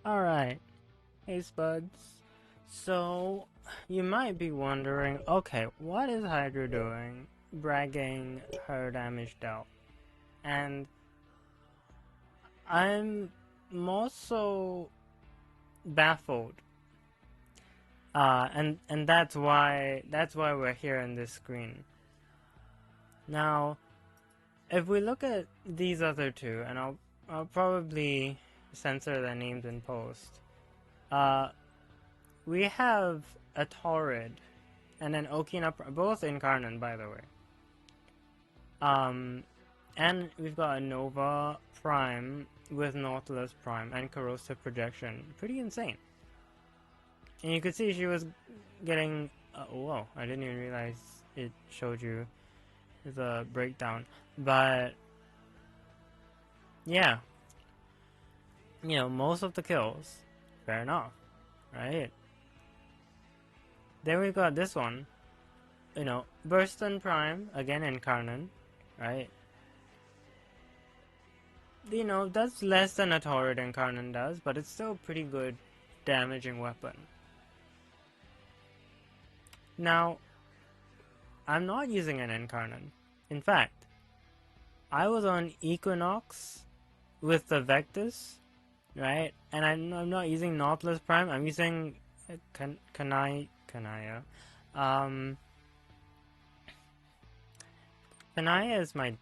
Alright, hey Spuds. So, you might be wondering, okay, what is Hydra doing bragging her damage dealt? And I'm more so baffled. And that's why we're here in this screen. Now, if we look at these other two, and I'll probably censor their names in post. We have a Torrid and an Okina, both Incarnon, by the way. And we've got a Nova Prime with Nautilus Prime and Corrosive Projection. Pretty insane. And you could see she was getting... whoa, I didn't even realize it showed you the breakdown. But, yeah. You know, most of the kills. Fair enough. Right? Then we've got this one. You know, Burston Prime, again Incarnon, right? You know, that's less than a Torrid Incarnon does, but it's still a pretty good damaging weapon. Now, I'm not using an Incarnon. In fact, I was on Equinox with the Vectis, right? And I'm not using Nautilus Prime, I'm using Kanaya. Kanaya is my...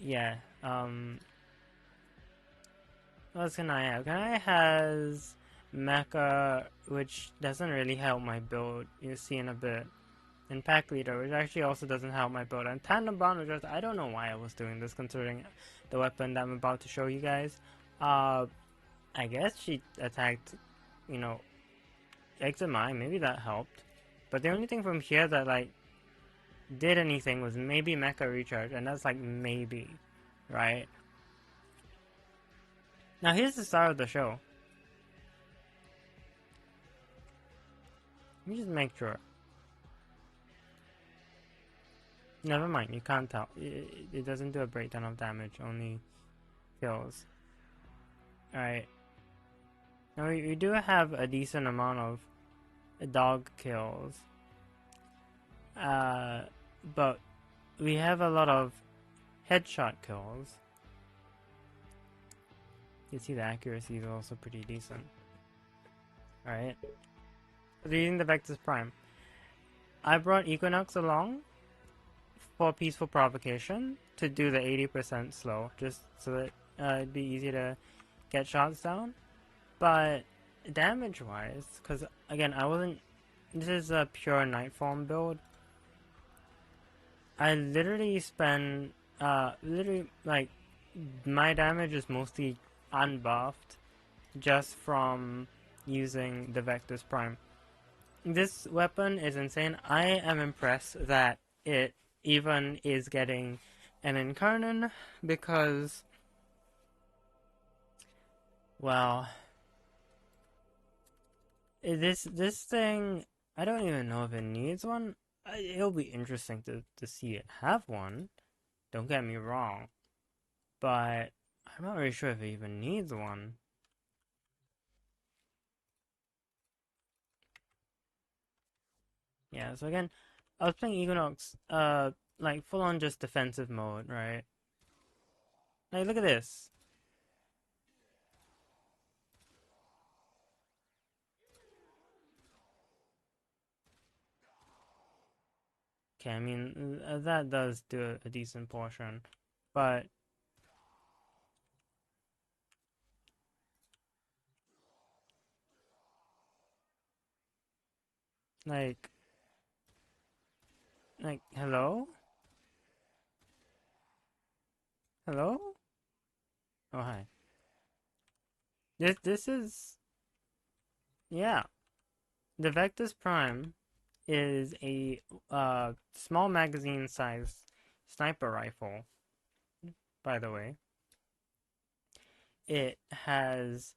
yeah, what's Kanaya? Kanaya has Mecha, which doesn't really help my build, you'll see in a bit. And Pack Leader, which actually also doesn't help my build. And Tandem Bound, which I don't know why I was doing this, considering the weapon that I'm about to show you guys. I guess she attacked, you know, XMI, maybe that helped. But the only thing from here that, like, did anything was maybe Mecha Recharge, and that's like maybe, right? Now here's the start of the show. Let me just make sure. Never mind, you can't tell. It doesn't do a breakdown of damage, only kills. Alright. Now we do have a decent amount of dog kills. But we have a lot of headshot kills. You see the accuracy is also pretty decent. Alright. Using the Vectis Prime. I brought Equinox along for Peaceful Provocation to do the 80% slow, just so that it'd be easy to get shots down. But damage-wise, because again, I wasn't... This is a pure Nightform build. I literally spend... literally, like, my damage is mostly unbuffed just from using the Vectis Prime. This weapon is insane. I am impressed that it even is getting an Incarnon because, well, this thing, I don't even know if it needs one. It'll be interesting to see it have one. Don't get me wrong, but I'm not really sure if it even needs one. Yeah, so again, I was playing Equinox, like full on just defensive mode, right? Like, look at this. Okay, I mean, that does do a decent portion, but like, hello? Hello? Oh, hi. This is, yeah. The Vectis Prime is a small magazine size sniper rifle, by the way. It has,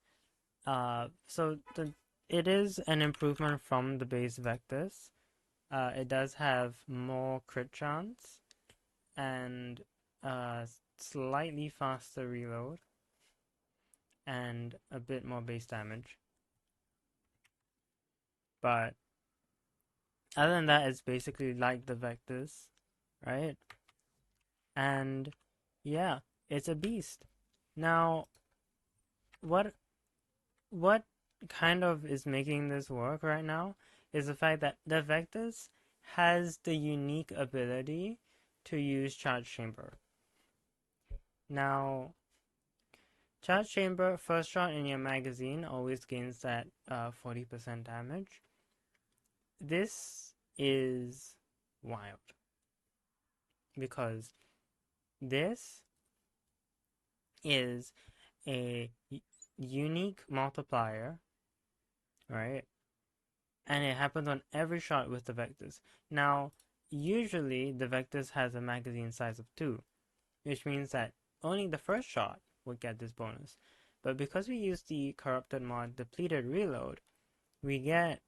it is an improvement from the base Vectis. It does have more crit chance and slightly faster reload. and a bit more base damage. But other than that, it's basically like the Vectis, right? And yeah, it's a beast. Now, what kind of is making this work right now is the fact that the Vectis has the unique ability to use Charge Chamber. Now, Charge Chamber, first shot in your magazine always gains that 40% damage. This is wild because this is a unique multiplier, right? And it happens on every shot with the Vectis. Now, usually the Vectis has a magazine size of 2, which means that only the first shot would get this bonus. But because we use the corrupted mod depleted reload, we get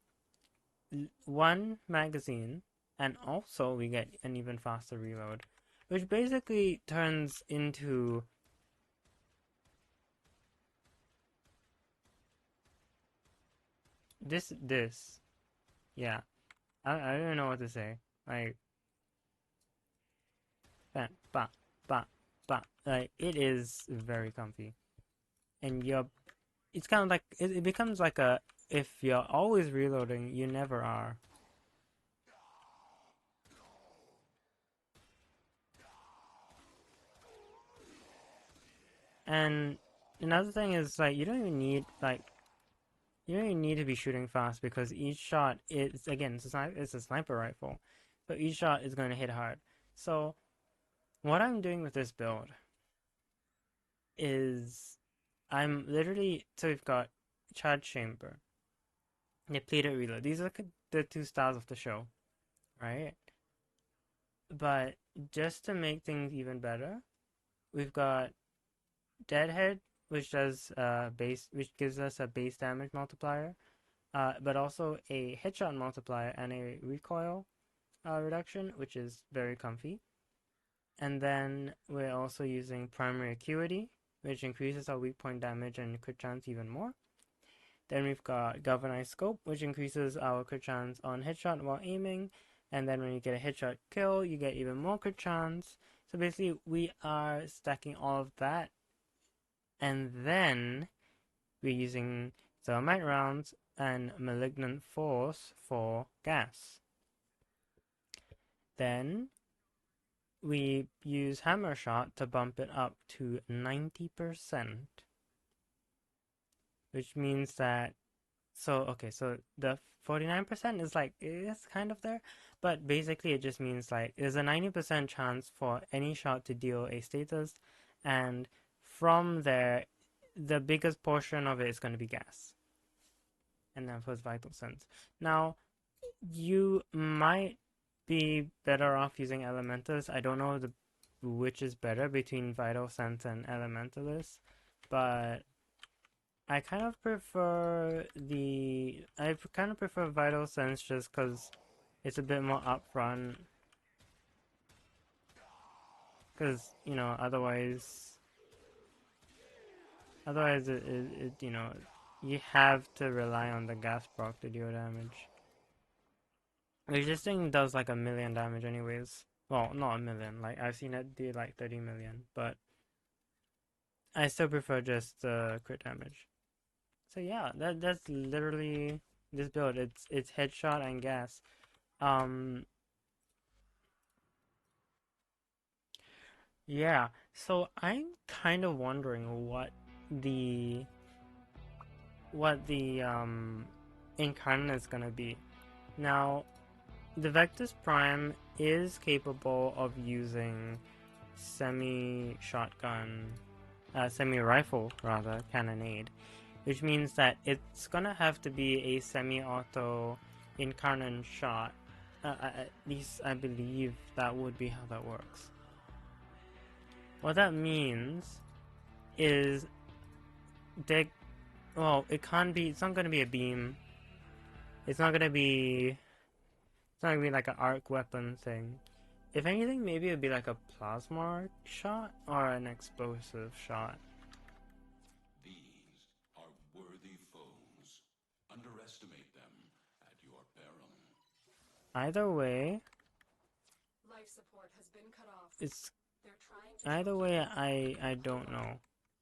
1 magazine, and also we get an even faster reload, which basically turns into this. Yeah, I don't know what to say. Like, bam, ba, ba, ba. Like, it is very comfy. And it's kind of like, it becomes like a, if you're always reloading, you never are. And another thing is, like, you don't even need to be shooting fast because each shot is, again, it's a sniper rifle. So each shot is going to hit hard. So what I'm doing with this build is I'm literally, so we've got Charge Chamber, depleted reload. These are the 2 stars of the show, right? But just to make things even better, we've got Deadhead, which does which gives us a base damage multiplier, but also a headshot multiplier and a recoil reduction, which is very comfy. And then we're also using primary acuity, which increases our weak point damage and crit chance even more. Then we've got galvanized scope, which increases our crit chance on headshot while aiming. And then when you get a headshot kill, you get even more crit chance. So basically, we are stacking all of that. And then we're using thermite rounds and malignant force for gas. Then we use hammer shot to bump it up to 90%, which means that, so the 49% is like, it's kind of there, but basically it just means like there's a 90% chance for any shot to deal a status, and from there the biggest portion of it is going to be gas. And then first vital sense. Now, you might be better off using elementals. I don't know which is better between vital sense and elementalist, but I kind of prefer vital sense just because it's a bit more upfront. Because otherwise it you have to rely on the gas proc to deal damage. Like, this thing does like 1,000,000 damage anyways. Well, not 1,000,000. Like, I've seen it do like 30 million, but I still prefer just crit damage. So yeah, that's literally this build. It's headshot and gas. Yeah. So I'm kind of wondering what the Incarnon is gonna be. Now, the Vectis Prime is capable of using semi-rifle rather, cannonade, which means that it's gonna have to be a semi-auto Incarnon shot. At least I believe that would be how that works. What that means is it can't be. It's not gonna be a beam. It's not gonna be like an arc weapon thing. If anything, maybe it'd be like a plasma shot or an explosive shot. underestimate them at your peril. Either way, Life support has been cut off. it's They're trying to either way. I don't know.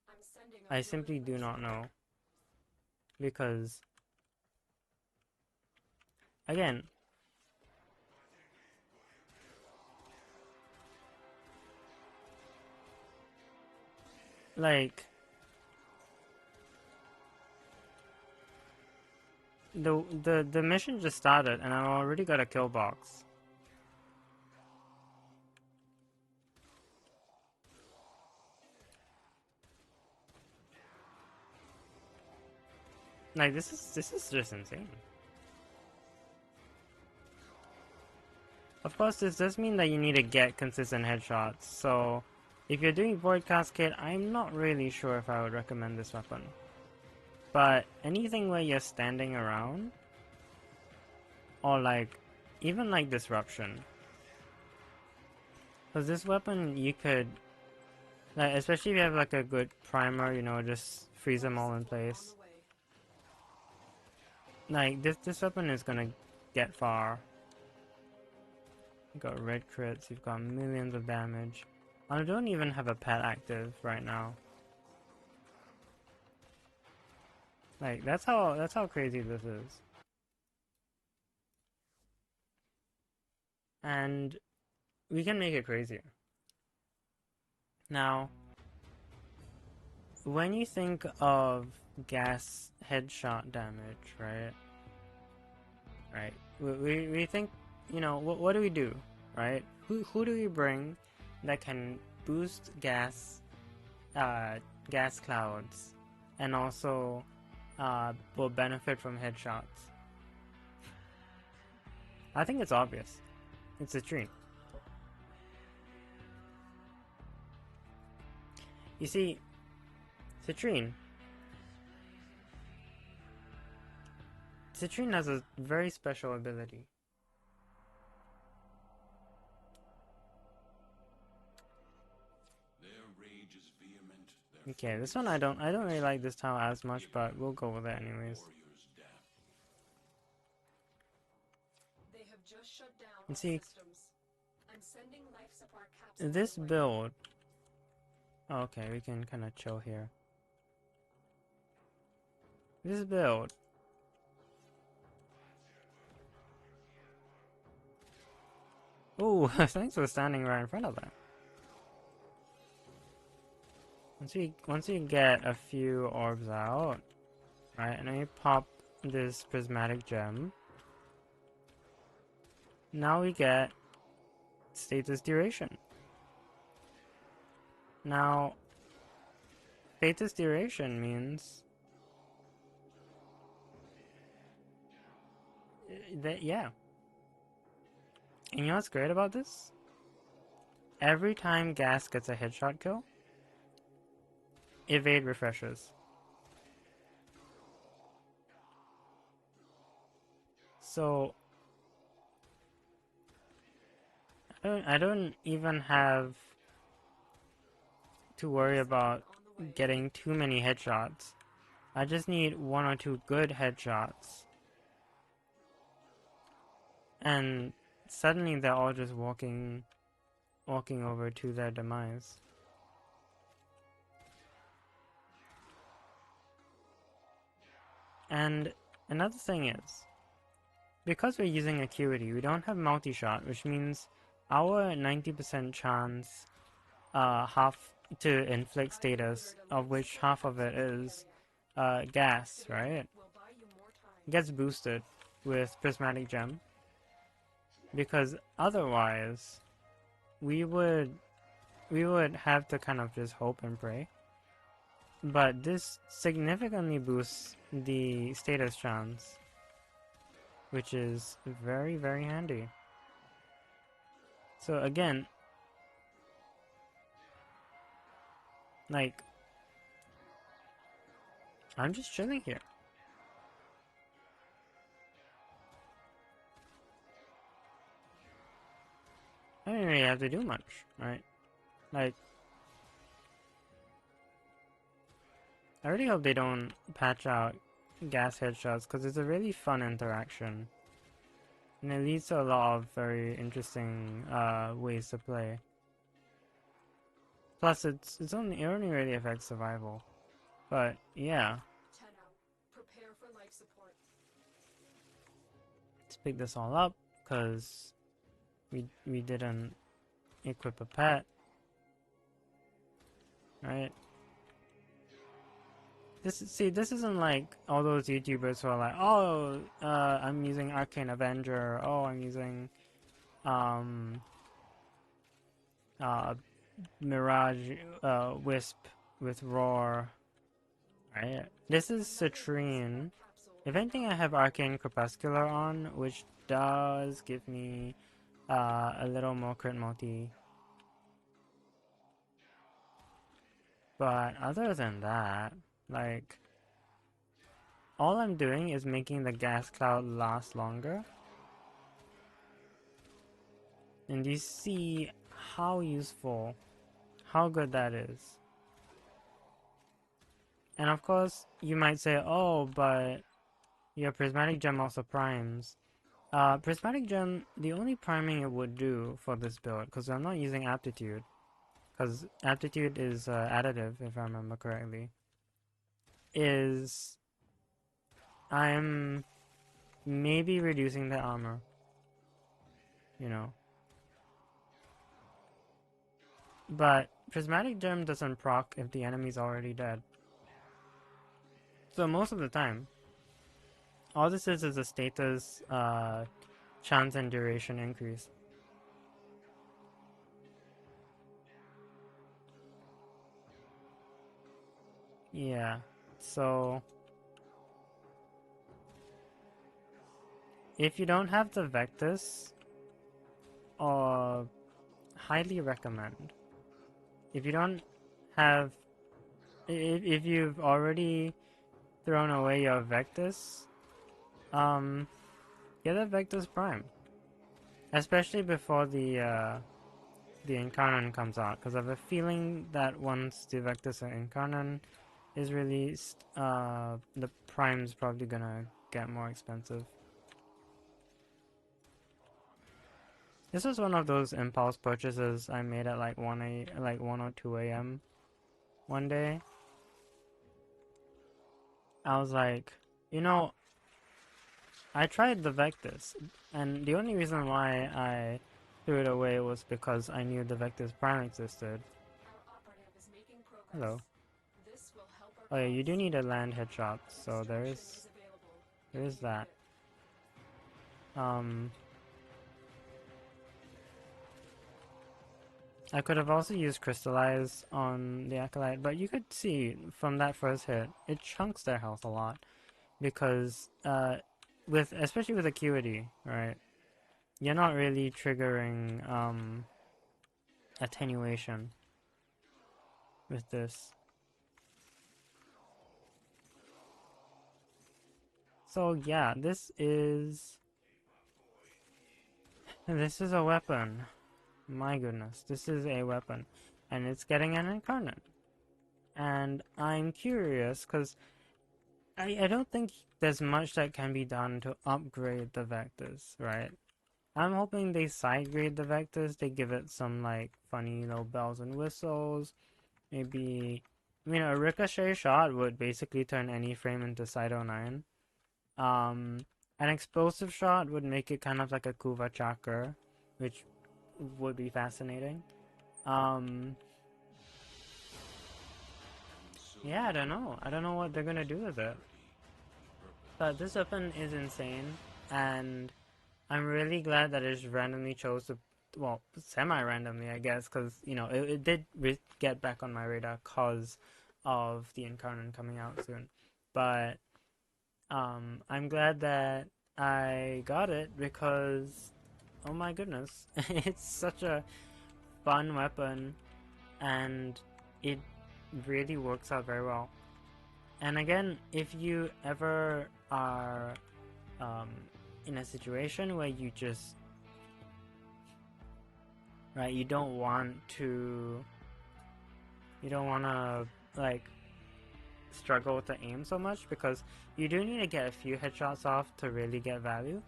I'm sending I simply do not know, because again, like the mission just started and I already got a kill box. Like this is just insane. Of course, this does mean that you need to get consistent headshots, so if you're doing Void Cascade, I'm not really sure if I would recommend this weapon. But anything where you're standing around, or like, even like Disruption. Because this weapon, you could, like, especially if you have like a good primer, you know, just freeze them all in place. Like, this weapon is gonna get far. You've got red crits, you've got millions of damage. I don't even have a pet active right now. Like, that's how crazy this is. And we can make it crazier. Now, when you think of gas headshot damage, right? Right. We think, you know, what do we do, right? Who do we bring that can boost gas clouds and also will benefit from headshots? I think it's obvious. It's Citrine. You see, Citrine has a very special ability. Their rage is vehement. Okay, this one I don't really like this tile as much, but we'll go with it anyways. They have just shut down And see, systems. I'm sending life support capsules this away. build. Oh, okay, we can kind of chill here. This build. Ooh, thanks for standing right in front of that. Once we get a few orbs out, right, and then we pop this prismatic gem. Now we get status duration. Now, status duration means that, yeah. And you know what's great about this? Every time gas gets a headshot kill, evade refreshes. So I don't even have to worry about getting too many headshots. I just need one or two good headshots. And suddenly they're all just walking over to their demise. And another thing is, because we're using Acuity, we don't have multi-shot, which means our 90% chance half to inflict status, of which half of it is gas, right? Gets boosted with Prismatic Gem. Because otherwise, we would have to kind of just hope and pray. But this significantly boosts the status chance, which is very, very handy. So again, like, I'm just chilling here. I don't really have to do much, right? Like, I really hope they don't patch out gas headshots because it's a really fun interaction. And it leads to a lot of very interesting ways to play. Plus, it only really affects survival. But yeah, 10 out. Prepare for life support. let's pick this all up because we didn't equip a pet, right? This isn't like all those YouTubers who are like, oh, I'm using Arcane Avenger. Oh, I'm using Mirage Wisp with Roar. Right. This is Citrine. If anything, I have Arcane Crepuscular on, which does give me a little more crit multi. But other than that, like, all I'm doing is making the gas cloud last longer. And you see how useful, how good that is. And of course, you might say, oh, but your Prismatic Gem also primes. Prismatic Gem, the only priming it would do for this build, because I'm not using Aptitude, because Aptitude is additive, if I remember correctly, is I'm maybe reducing the armor, you know. But Prismatic Gem doesn't proc if the enemy's already dead. So most of the time, all this is a status chance and duration increase. Yeah, so if you don't have the Vectis, highly recommend. If you don't have, if you've already thrown away your Vectis, get a Vectis Prime, especially before the Incarnon comes out, because I have a feeling that once the Vectis Incarnon is released, the Prime's probably gonna get more expensive. This was one of those impulse purchases I made at like 1 or 2 a.m. one day. I was like, you know, I tried the Vectis, and the only reason why I threw it away was because I knew the Vectis Prime existed. Our operative is making progress. Hello. This will help our Oh yeah, you do cause. need a land headshot, so there Extraction is available. that. I could have also used Crystallize on the Acolyte, but you could see from that first hit, it chunks their health a lot. Because, especially with Acuity, right, you're not really triggering, attenuation with this. So yeah, this is a weapon. My goodness, this is a weapon. And it's getting an Incarnon. And I'm curious, because I don't think there's much that can be done to upgrade the Vectis, right? I'm hoping they side grade the Vectis, they give it some like funny little bells and whistles. Maybe, I mean, a ricochet shot would basically turn any frame into Side 09. An explosive shot would make it kind of like a Kuva Chakra, which would be fascinating. Yeah, I don't know. I don't know what they're gonna do with it. But this weapon is insane, and I'm really glad that it just randomly chose to, well, semi-randomly, I guess, because, you know, it did get back on my radar because of the Incarnon coming out soon. But I'm glad that I got it because, oh my goodness, it's such a fun weapon, and it really works out very well. And again, if you ever are in a situation where you just, right, you don't want to like struggle to aim so much because you do need to get a few headshots off to really get value.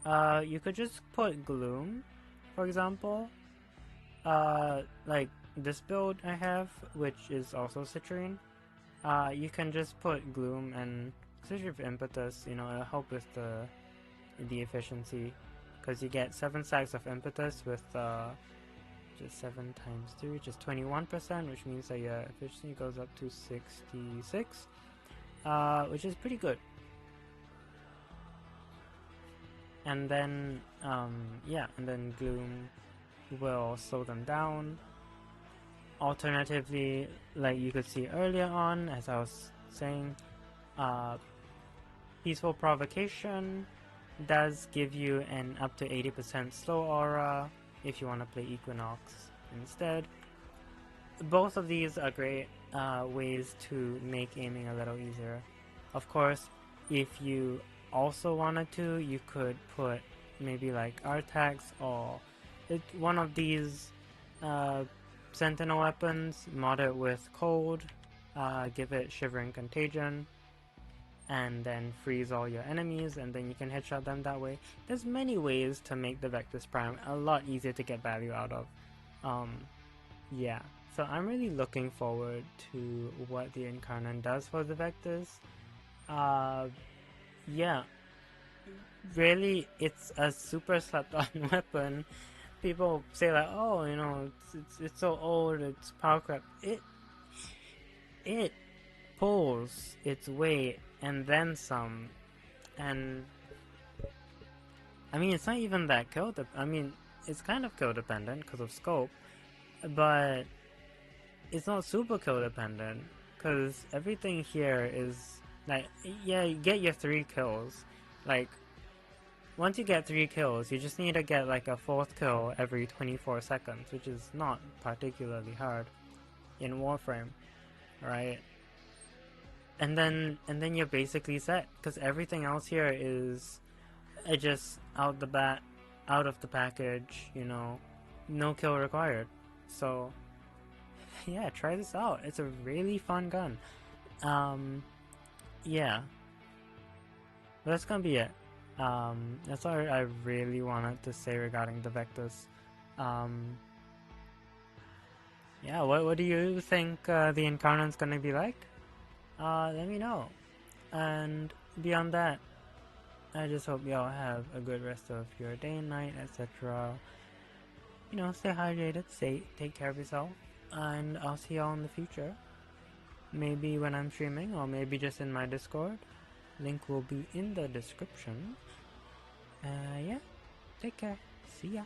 You could just put Gloom, for example. Like this build I have, which is also Citrine. You can just put Gloom and especially with Impetus, you know, it'll help with the efficiency because you get 7 stacks of Impetus with just 7 times 3, which is 21%, which means that your efficiency goes up to 66, which is pretty good. And then, yeah, and then Gloom will slow them down. Alternatively, like you could see earlier on, as I was saying, Peaceful Provocation does give you an up to 80% slow aura if you want to play Equinox instead. Both of these are great ways to make aiming a little easier. Of course, if you also wanted to, you could put maybe like Artax or one of these Sentinel weapons, mod it with Cold, give it Shivering Contagion, and then freeze all your enemies, and then you can headshot them that way. There's many ways to make the Vectis Prime a lot easier to get value out of. Yeah, so I'm really looking forward to what the Incarnon does for the Vectis. Yeah, really, it's a super slept on weapon. People say like, oh, you know, it's so old, it's power crap. It pulls its weight and then some, and I mean it's not even that kill. I mean it's kind of kill dependent because of scope, but it's not super kill dependent because everything here is like, yeah, you get your 3 kills. Like once you get 3 kills, you just need to get like a 4th kill every 24 seconds, which is not particularly hard in Warframe, right? And then you're basically set, because everything else here is just out of the package, you know, no kill required. So yeah, try this out. It's a really fun gun. Yeah, that's gonna be it. That's all I really wanted to say regarding the Vectis. Yeah, what do you think the Incarnon's gonna be like? Let me know. And beyond that, I just hope y'all have a good rest of your day and night, etc. You know, stay hydrated, take care of yourself, and I'll see y'all in the future. Maybe when I'm streaming, or maybe just in my Discord. Link will be in the description. Yeah, take care. See ya.